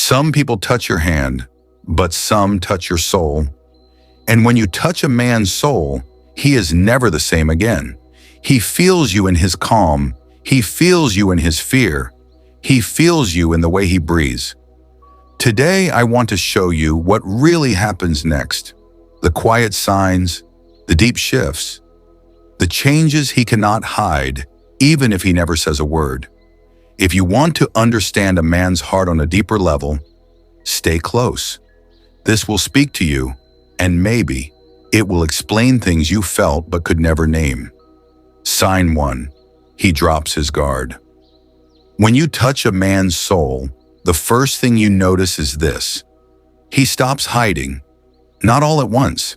Some people touch your hand, but some touch your soul. And when you touch a man's soul, he is never the same again. He feels you in his calm. He feels you in his fear. He feels you in the way he breathes. Today, I want to show you what really happens next. The quiet signs, the deep shifts, the changes he cannot hide, even if he never says a word. If you want to understand a man's heart on a deeper level, stay close. This will speak to you, and maybe it will explain things you felt but could never name. Sign 1. He drops his guard. When you touch a man's soul, the first thing you notice is this. He stops hiding. Not all at once.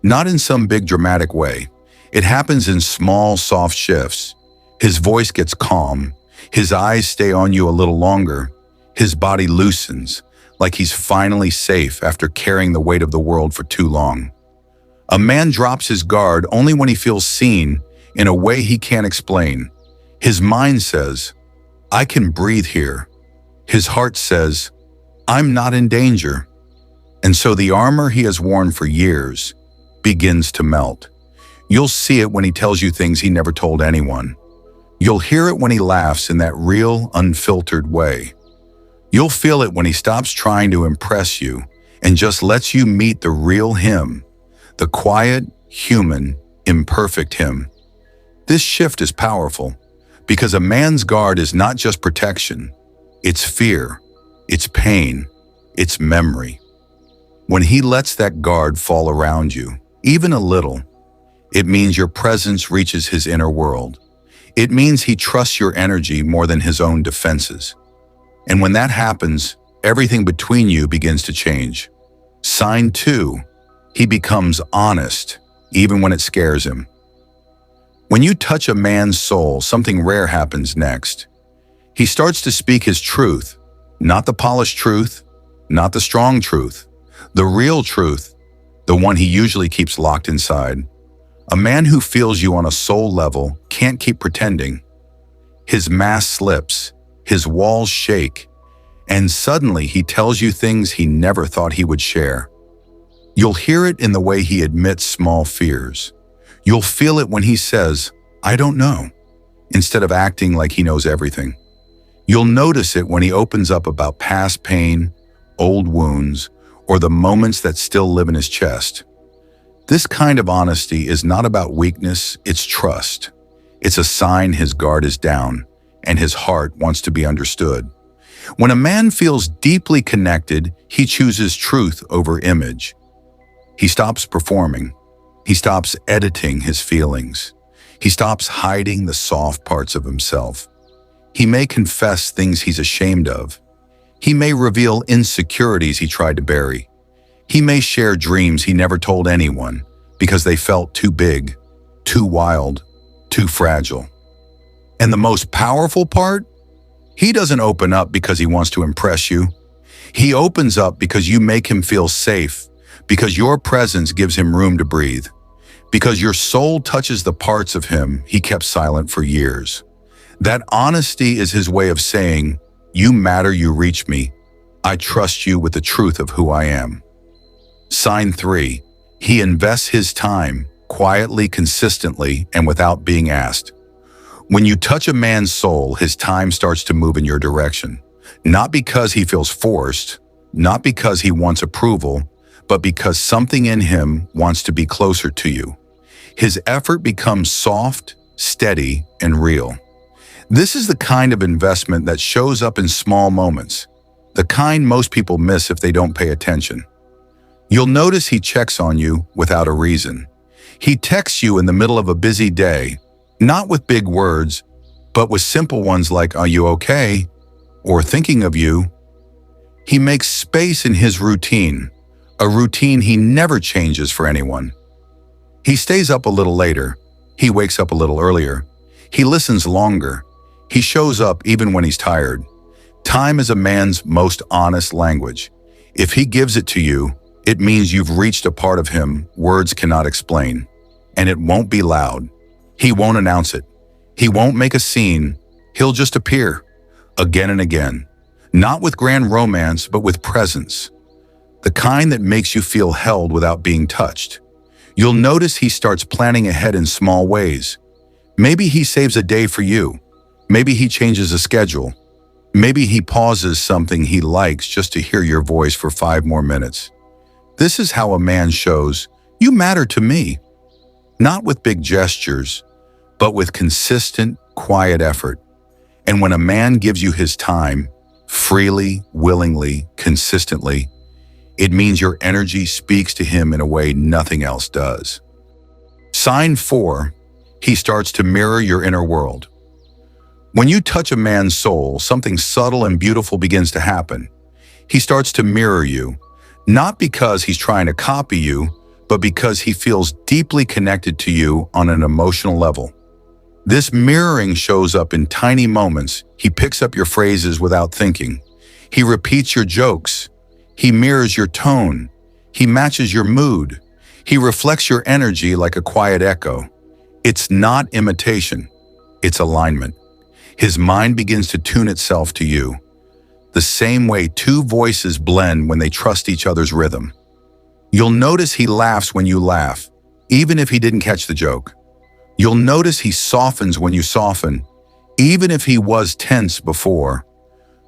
Not in some big dramatic way. It happens in small, soft shifts. His voice gets calm. His eyes stay on you a little longer. His body loosens, like he's finally safe after carrying the weight of the world for too long. A man drops his guard only when he feels seen in a way he can't explain. His mind says, I can breathe here. His heart says, I'm not in danger. And so the armor he has worn for years begins to melt. You'll see it when he tells you things he never told anyone. You'll hear it when he laughs in that real, unfiltered way. You'll feel it when he stops trying to impress you and just lets you meet the real him, the quiet, human, imperfect him. This shift is powerful because a man's guard is not just protection. It's fear, it's pain, it's memory. When he lets that guard fall around you, even a little, it means your presence reaches his inner world. It means he trusts your energy more than his own defenses. And when that happens, everything between you begins to change. Sign 2, he becomes honest, even when it scares him. When you touch a man's soul, something rare happens next. He starts to speak his truth, not the polished truth, not the strong truth, the real truth, the one he usually keeps locked inside. A man who feels you on a soul level can't keep pretending. His mask slips, his walls shake, and suddenly he tells you things he never thought he would share. You'll hear it in the way he admits small fears. You'll feel it when he says, I don't know, instead of acting like he knows everything. You'll notice it when he opens up about past pain, old wounds, or the moments that still live in his chest. This kind of honesty is not about weakness, it's trust. It's a sign his guard is down and his heart wants to be understood. When a man feels deeply connected, he chooses truth over image. He stops performing. He stops editing his feelings. He stops hiding the soft parts of himself. He may confess things he's ashamed of. He may reveal insecurities he tried to bury. He may share dreams he never told anyone because they felt too big, too wild, too fragile. And the most powerful part? He doesn't open up because he wants to impress you. He opens up because you make him feel safe, because your presence gives him room to breathe, because your soul touches the parts of him he kept silent for years. That honesty is his way of saying, you matter, you reach me. I trust you with the truth of who I am. Sign 3, he invests his time, quietly, consistently, and without being asked. When you touch a man's soul, his time starts to move in your direction. Not because he feels forced, not because he wants approval, but because something in him wants to be closer to you. His effort becomes soft, steady, and real. This is the kind of investment that shows up in small moments, the kind most people miss if they don't pay attention. You'll notice he checks on you without a reason. He texts you in the middle of a busy day, not with big words, but with simple ones like, are you okay? Or thinking of you. He makes space in his routine, a routine he never changes for anyone. He stays up a little later. He wakes up a little earlier. He listens longer. He shows up even when he's tired. Time is a man's most honest language. If he gives it to you, it means you've reached a part of him words cannot explain. And it won't be loud. He won't announce it. He won't make a scene. He'll just appear, again and again. Not with grand romance, but with presence. The kind that makes you feel held without being touched. You'll notice he starts planning ahead in small ways. Maybe he saves a day for you. Maybe he changes a schedule. Maybe he pauses something he likes just to hear your voice for 5 more minutes. This is how a man shows, you matter to me. Not with big gestures, but with consistent, quiet effort. And when a man gives you his time, freely, willingly, consistently, it means your energy speaks to him in a way nothing else does. Sign 4, he starts to mirror your inner world. When you touch a man's soul, something subtle and beautiful begins to happen. He starts to mirror you, not because he's trying to copy you, but because he feels deeply connected to you on an emotional level. This mirroring shows up in tiny moments. He picks up your phrases without thinking. He repeats your jokes. He mirrors your tone. He matches your mood. He reflects your energy like a quiet echo. It's not imitation, it's alignment. His mind begins to tune itself to you, the same way 2 voices blend when they trust each other's rhythm. You'll notice he laughs when you laugh, even if he didn't catch the joke. You'll notice he softens when you soften, even if he was tense before.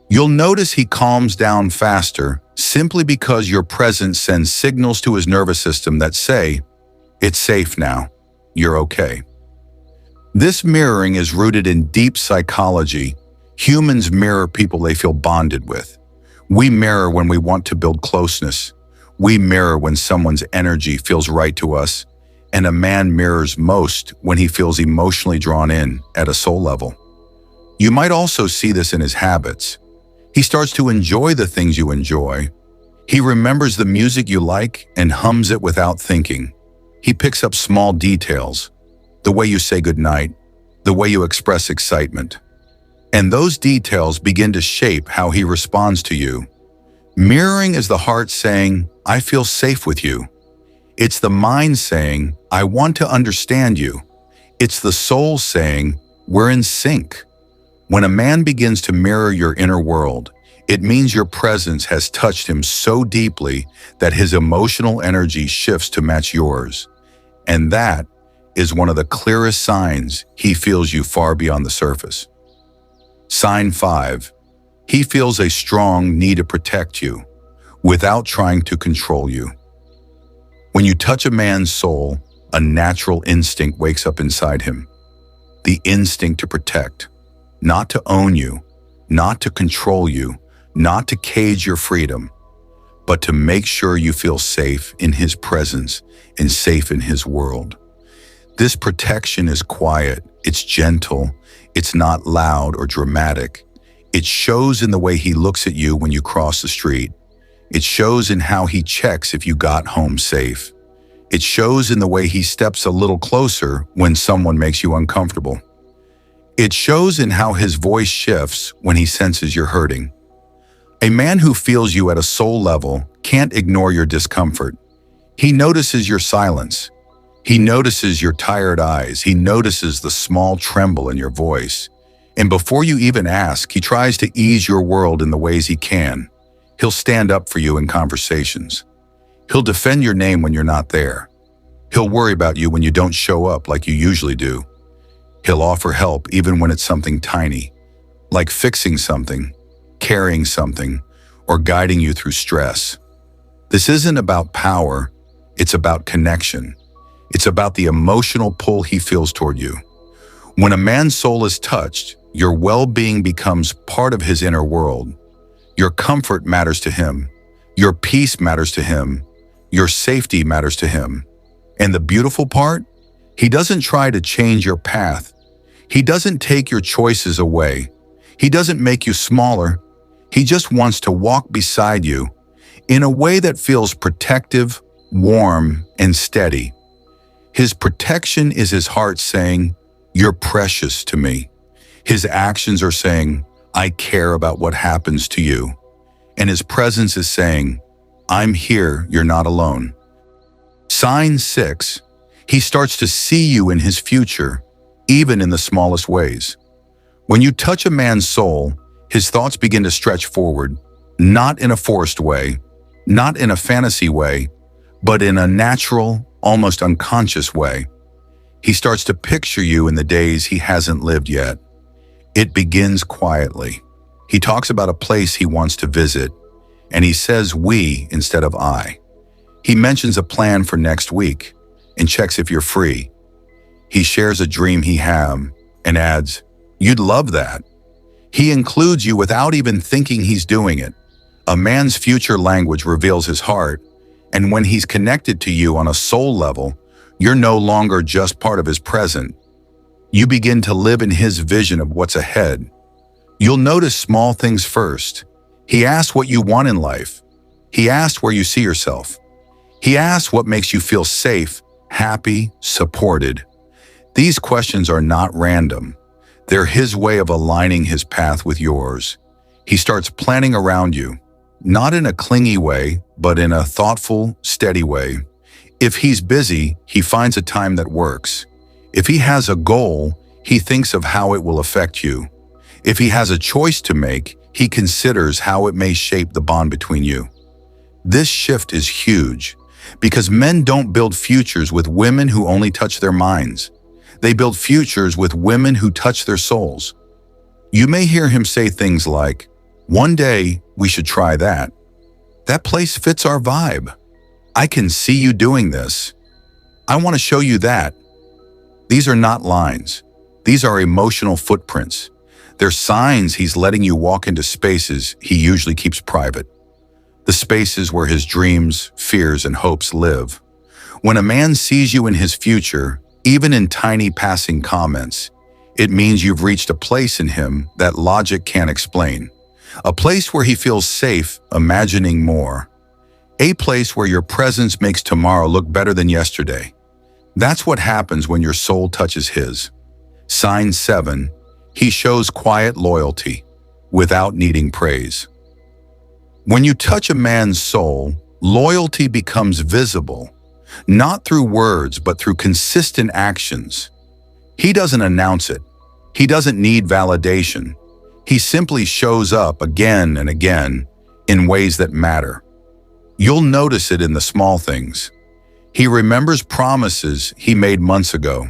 You'll notice he calms down faster, simply because your presence sends signals to his nervous system that say, it's safe now, you're okay. This mirroring is rooted in deep psychology. Humans mirror people they feel bonded with. We mirror when we want to build closeness. We mirror when someone's energy feels right to us. And a man mirrors most when he feels emotionally drawn in at a soul level. You might also see this in his habits. He starts to enjoy the things you enjoy. He remembers the music you like and hums it without thinking. He picks up small details, the way you say goodnight, the way you express excitement. And those details begin to shape how he responds to you. Mirroring is the heart saying, I feel safe with you. It's the mind saying, I want to understand you. It's the soul saying, we're in sync. When a man begins to mirror your inner world, it means your presence has touched him so deeply that his emotional energy shifts to match yours. And that is one of the clearest signs he feels you far beyond the surface. Sign 5. He feels a strong need to protect you without trying to control you. When you touch a man's soul, a natural instinct wakes up inside him. The instinct to protect, not to own you, not to control you, not to cage your freedom, but to make sure you feel safe in his presence and safe in his world. This protection is quiet, it's gentle, it's not loud or dramatic. It shows in the way he looks at you when you cross the street. It shows in how he checks if you got home safe. It shows in the way he steps a little closer when someone makes you uncomfortable. It shows in how his voice shifts when he senses you're hurting. A man who feels you at a soul level can't ignore your discomfort. He notices your silence. He notices your tired eyes. He notices the small tremble in your voice. And before you even ask, he tries to ease your world in the ways he can. He'll stand up for you in conversations. He'll defend your name when you're not there. He'll worry about you when you don't show up like you usually do. He'll offer help even when it's something tiny, like fixing something, carrying something, or guiding you through stress. This isn't about power, it's about connection. It's about the emotional pull he feels toward you. When a man's soul is touched, your well-being becomes part of his inner world. Your comfort matters to him. Your peace matters to him. Your safety matters to him. And the beautiful part? He doesn't try to change your path. He doesn't take your choices away. He doesn't make you smaller. He just wants to walk beside you in a way that feels protective, warm, and steady. His protection is his heart saying, you're precious to me. His actions are saying, I care about what happens to you. And his presence is saying, I'm here, you're not alone. Sign 6, he starts to see you in his future, even in the smallest ways. When you touch a man's soul, His thoughts begin to stretch forward, not in a forced way, not in a fantasy way, but in a natural, almost unconscious way. He starts to picture you in the days he hasn't lived yet. It begins quietly. He talks about a place he wants to visit, and he says we instead of I. He mentions a plan for next week and checks if you're free. He shares a dream he has and adds, "You'd love that." He includes you without even thinking he's doing it. A man's future language reveals his heart, and when he's connected to you on a soul level, you're no longer just part of his present. You begin to live in his vision of what's ahead. You'll notice small things first. He asks what you want in life. He asks where you see yourself. He asks what makes you feel safe, happy, supported. These questions are not random. They're his way of aligning his path with yours. He starts planning around you, not in a clingy way, but in a thoughtful, steady way. If he's busy, he finds a time that works. If he has a goal, he thinks of how it will affect you. If he has a choice to make, he considers how it may shape the bond between you. This shift is huge because men don't build futures with women who only touch their minds. They build futures with women who touch their souls. You may hear him say things like, "One day we should try that. That place fits our vibe. I can see you doing this. I want to show you that." These are not lines. These are emotional footprints. They're signs he's letting you walk into spaces he usually keeps private. The spaces where his dreams, fears, and hopes live. When a man sees you in his future, even in tiny passing comments, it means you've reached a place in him that logic can't explain. A place where he feels safe, imagining more. A place where your presence makes tomorrow look better than yesterday. That's what happens when your soul touches his. Sign 7, he shows quiet loyalty without needing praise. When you touch a man's soul, loyalty becomes visible, not through words, but through consistent actions. He doesn't announce it. He doesn't need validation. He simply shows up again and again in ways that matter. You'll notice it in the small things. He remembers promises he made months ago.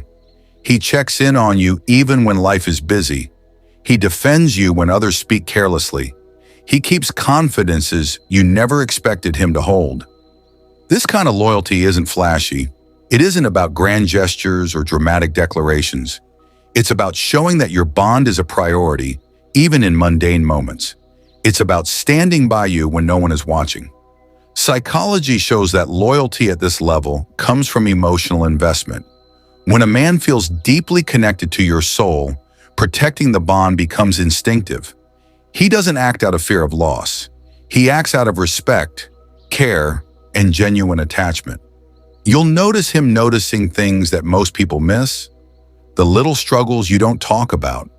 He checks in on you even when life is busy. He defends you when others speak carelessly. He keeps confidences you never expected him to hold. This kind of loyalty isn't flashy. It isn't about grand gestures or dramatic declarations. It's about showing that your bond is a priority, even in mundane moments. It's about standing by you when no one is watching. Psychology shows that loyalty at this level comes from emotional investment. When a man feels deeply connected to your soul, protecting the bond becomes instinctive. He doesn't act out of fear of loss. He acts out of respect, care, and genuine attachment. You'll notice him noticing things that most people miss, the little struggles you don't talk about,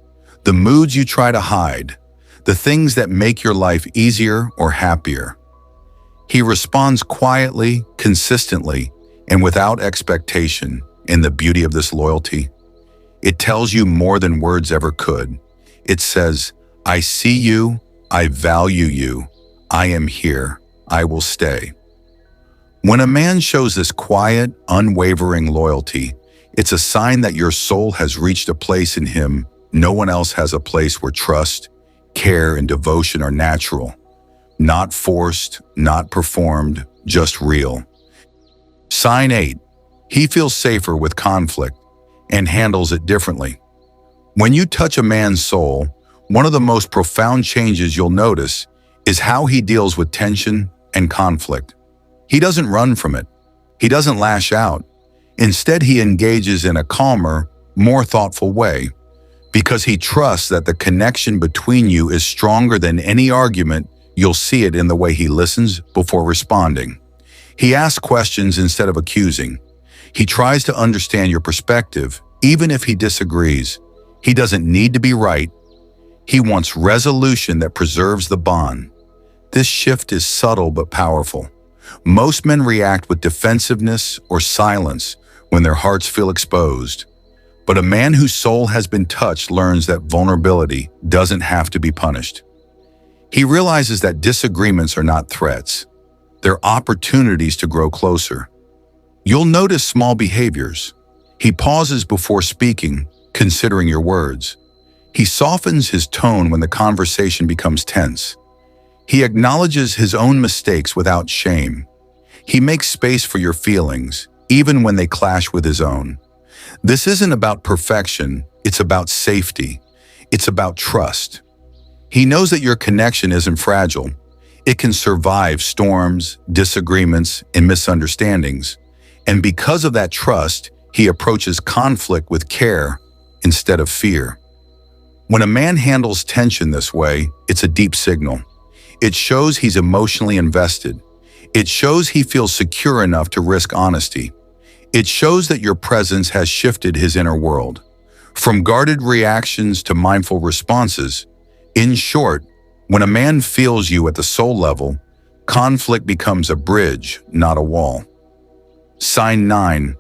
the moods you try to hide, the things that make your life easier or happier. He responds quietly, consistently, and without expectation in the beauty of this loyalty. It tells you more than words ever could. It says, "I see you, I value you, I am here, I will stay." When a man shows this quiet, unwavering loyalty, it's a sign that your soul has reached a place in him no one else has, a place where trust, care, and devotion are natural. Not forced, not performed, just real. Sign 8. He feels safer with conflict and handles it differently. When you touch a man's soul, one of the most profound changes you'll notice is how he deals with tension and conflict. He doesn't run from it. He doesn't lash out. Instead, he engages in a calmer, more thoughtful way, because he trusts that the connection between you is stronger than any argument. You'll see it in the way he listens before responding. He asks questions instead of accusing. He tries to understand your perspective, even if he disagrees. He doesn't need to be right. He wants resolution that preserves the bond. This shift is subtle but powerful. Most men react with defensiveness or silence when their hearts feel exposed. But a man whose soul has been touched learns that vulnerability doesn't have to be punished. He realizes that disagreements are not threats. They're opportunities to grow closer. You'll notice small behaviors. He pauses before speaking, considering your words. He softens his tone when the conversation becomes tense. He acknowledges his own mistakes without shame. He makes space for your feelings, even when they clash with his own. This isn't about perfection, it's about safety. It's about trust. He knows that your connection isn't fragile. It can survive storms, disagreements, and misunderstandings. And because of that trust, he approaches conflict with care instead of fear. When a man handles tension this way, it's a deep signal. It shows he's emotionally invested. It shows he feels secure enough to risk honesty. It shows that your presence has shifted his inner world. From guarded reactions to mindful responses. In short, when a man feels you at the soul level, conflict becomes a bridge, not a wall. Sign 9.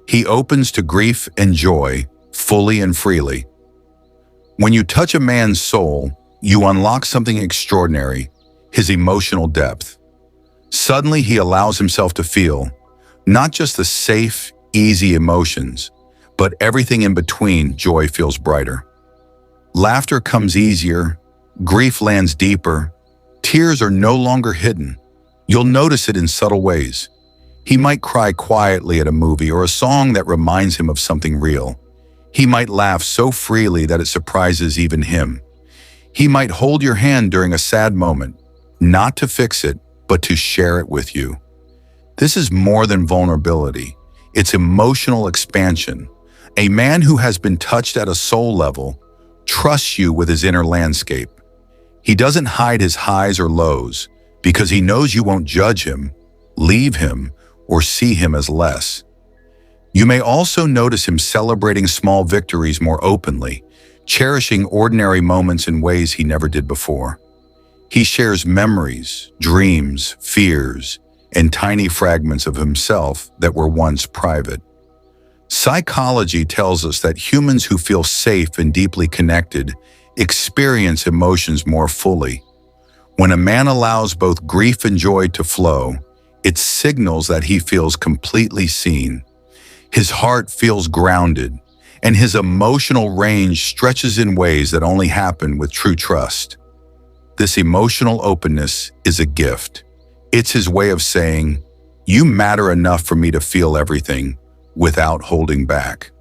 He opens to grief and joy, fully and freely. When you touch a man's soul, you unlock something extraordinary, his emotional depth. Suddenly he allows himself to feel, not just the safe, easy emotions, but everything in between. Joy feels brighter. Laughter comes easier, grief lands deeper, tears are no longer hidden. You'll notice it in subtle ways. He might cry quietly at a movie or a song that reminds him of something real. He might laugh so freely that it surprises even him. He might hold your hand during a sad moment, not to fix it, but to share it with you. This is more than vulnerability. It's emotional expansion. A man who has been touched at a soul level trusts you with his inner landscape. He doesn't hide his highs or lows because he knows you won't judge him, leave him, or see him as less. You may also notice him celebrating small victories more openly, cherishing ordinary moments in ways he never did before. He shares memories, dreams, fears, and tiny fragments of himself that were once private. Psychology tells us that humans who feel safe and deeply connected experience emotions more fully. When a man allows both grief and joy to flow, it signals that he feels completely seen. His heart feels grounded, and his emotional range stretches in ways that only happen with true trust. This emotional openness is a gift. It's his way of saying, "You matter enough for me to feel everything," without holding back.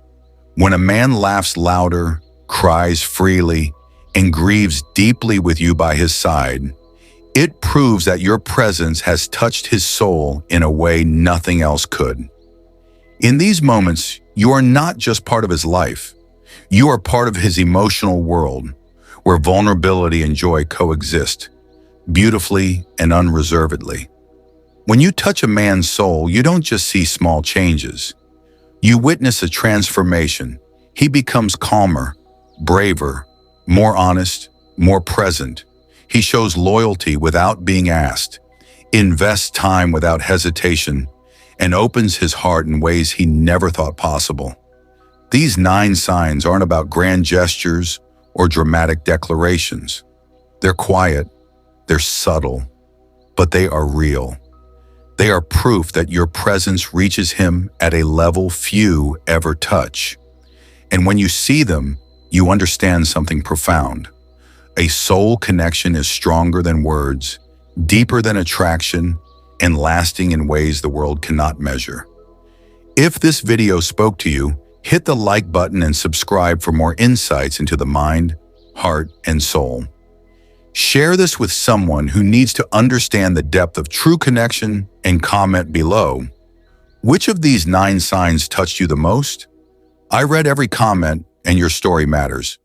When a man laughs louder, cries freely, and grieves deeply with you by his side, it proves that your presence has touched his soul in a way nothing else could. In these moments, you are not just part of his life. You are part of his emotional world, where vulnerability and joy coexist, beautifully and unreservedly. When you touch a man's soul, you don't just see small changes. You witness a transformation. He becomes calmer, braver, more honest, more present. He shows loyalty without being asked, invests time without hesitation, and opens his heart in ways he never thought possible. These 9 signs aren't about grand gestures or dramatic declarations. They're quiet, they're subtle, but they are real. They are proof that your presence reaches him at a level few ever touch. And when you see them, you understand something profound. A soul connection is stronger than words, deeper than attraction, and lasting in ways the world cannot measure. If this video spoke to you, hit the like button and subscribe for more insights into the mind, heart, and soul. Share this with someone who needs to understand the depth of true connection, and comment below. Which of these 9 signs touched you the most? I read every comment, and your story matters.